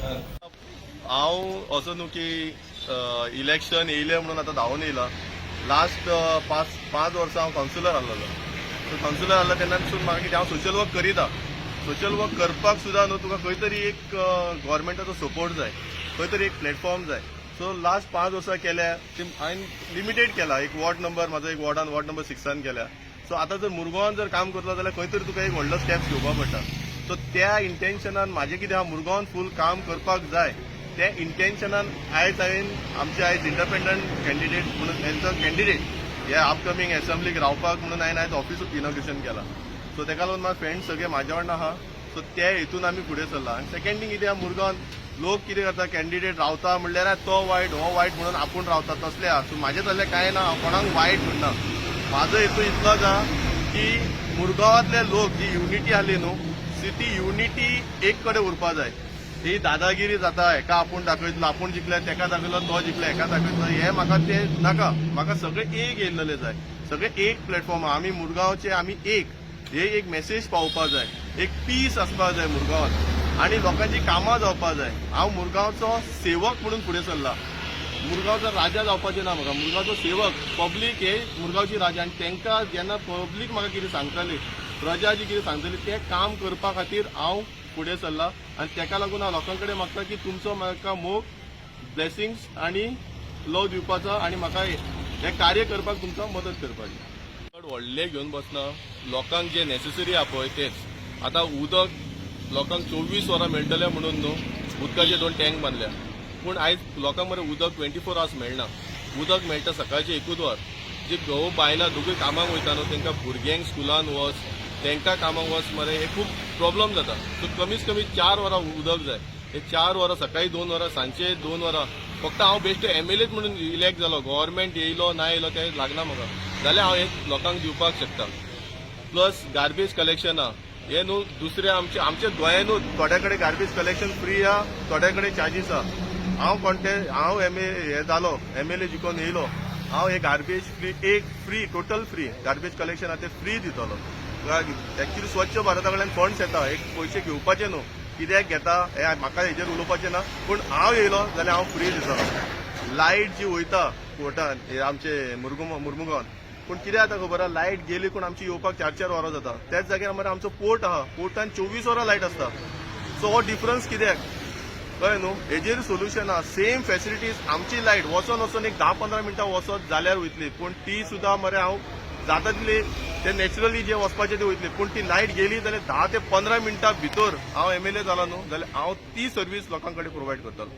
हांव असो न्हू की इलेक्शन येयलें म्हणून आतां धांवन येयला. लास्ट पांच वर्सां हांव कावन्सिलर आसलोलो. सो कावन्सिलर आसलो तेन्नासून म्हाका कितें हांव सोशल वर्क करीता. सोशल वर्क करपाक सुद्दां न्हू तुका खंय तरी एक गव्हर्मेंटाचो सपोर्ट जाय, खंय तरी एक प्लॅटफॉर्म जाय. सो लास्ट 5 वर्सां केल्या हांवें लिमिटेड केला. एक वॉर्ड नंबर म्हाजो एक वॉर्ड नंबर 6 केल्या. सो आतां जर मुरगांवान जर काम करतलो जाल्यार खंय तरी तुका एक व्हडलो स्टेप्स घेवपाक पडटा. सो त्या इंटेन्शनान म्हाजें कितें हांव मुरगांवान फूल काम करपाक जाय त्या इंटेन्शनान हांवें आमचे आयज इंडिपेंडंट कॅन्डिडेट म्हणून हेंचो कॅन्डिडेट ह्या अपकमिंग असेंब्लीक रावपाक म्हणून हांवें आयज ऑफिस इनॉग्रेशन केला. सो तेका लागून म्हाजे फ्रेंड्स सगळे म्हाज्या वांगडा आहा. सो त्या हेतून आमी फुडें सरला. आनी सेकंड थिंग कितें मुरगांवान लोक कितें करता कॅन्डिडेट रावता म्हणल्यार तो वायट हो वायट म्हणून आपूण रावता तसलें आहा. सो म्हाजें जाल्यार कांय ना, हांव कोणाक वायट म्हणना. म्हाजो हेतू इतलोच आहा की मुरगांवांतले लोक जी युनिटी आसली न्हू ती युनिटी एक कडेन उरपा जाय. ही दादागिरी जाता, हेका आपूण दाखयतलो, आपूण जिखल्या तेका दाखयतलो, तो जिखल्या हेका दाखयतलो, हे म्हाका तें नाका. म्हाका सगळे एक येयल्लेले जाय, सगळे एक प्लॅटफॉर्म. आमी मुरगांवचे आमी एक हे एक मेसेज पावोवपा जाय, एक पीस आसपाक जाय मुरगांवांत आनी लोकांची कामां जावपा जाय. हांव मुरगांवचो सेवक म्हणून फुडें सरला. मुरगांवचो राजा जावपाचें ना म्हाका, मुरगांवचो सेवक. पब्लीक हे मुरगांवची राजा आनी तांकां जेन्ना पब्लीक म्हाका कितें सांगताली, प्रजा जी कितें सांगतली तें काम करपा खातीर हांव फुडें सरला. आनी ताका लागून हांव लोकां कडेन मागता की तुमचो म्हाका मोग ब्लेसिंग्स आनी लव दिवपाचो आनी म्हाका हें कार्य करपाक तुमकां मदत करपाची. चड व्हडलें घेवन बसना. लोकांक जे नेसेसरी आहा पळय तेच. आतां उदक लोकांक 24 वरां मेळटलें म्हणून न्हू उदकाचे 2 टँक बांदल्या. पूण आयज लोकांक मरे उदक 24 आवर्स मेळना. उदक मेळटा सकाळचें 1 वर. जी घोव बायलां दोगूय कामाक वयता न्हू तांकां भुरग्यांक स्कुलान वच, तांकां कामाक वच मरे हे खूब प्रॉब्लम जाता. सो कमीत कमी 4 वरां उदक जाय. हे 4 वरां सकाळी 2 वरां सांजचे 2 वरां. फक्त हांव बेश्टो MLA म्हणून इलेक्ट जालो, गव्हर्मेंट येयलो ना येयलो तें लागना म्हाका, जाल्यार हांव हे लोकांक दिवपाक शकता. प्लस गार्बेज कलेक्शन आहा हे न्हू दुसरे आमचे गोंयानूच थोड्या कडेन गार्बेज कलेक्शन फ्री आहा, थोड्या कडेन चार्जीस आहा. हांव हे जालो MLA जिखून येयलो, हांव हे garbage free total free garbage collection आहा तें फ्री दितलो. एक्चुअली स्वच्छ भारता कडल्यान फंड्स येता, एक पयशे घेवपाचे न्हू, कित्याक घेता हे म्हाका हेजेर उलोवपाचें ना. पूण हांव येयलो जाल्यार हांव फ्री दितलो. लायट जी वयता कोर्टान हे आमचे मुरमुगांवान, पूण कितें जाता खबर आहा, लायट गेली पूण आमची येवपाक 4 वरां जाता. त्याच जाग्यार मरे आमचो पोर्ट आहा, पोर्टान 24 वरां लायट आसता. सो हो डिफरन्स कित्याक कळ्ळें न्हू. हेजेर सोल्युशन आहा. सेम फॅसिलिटीज आमची लायट वचून एक 10-15 मिनटां वचत जाल्यार वयतली, पूण ती सुद्दां मरे हांव जाता तितली ते नॅचरली जे वचपाचें ते वयतले. पूण ती लायट गेली जाल्यार 10 ते 15 मिनटां भितर हांव MLA जालो न्हू जाल्यार हांव ती सर्वीस लोकां कडेन प्रोवायड करतलो.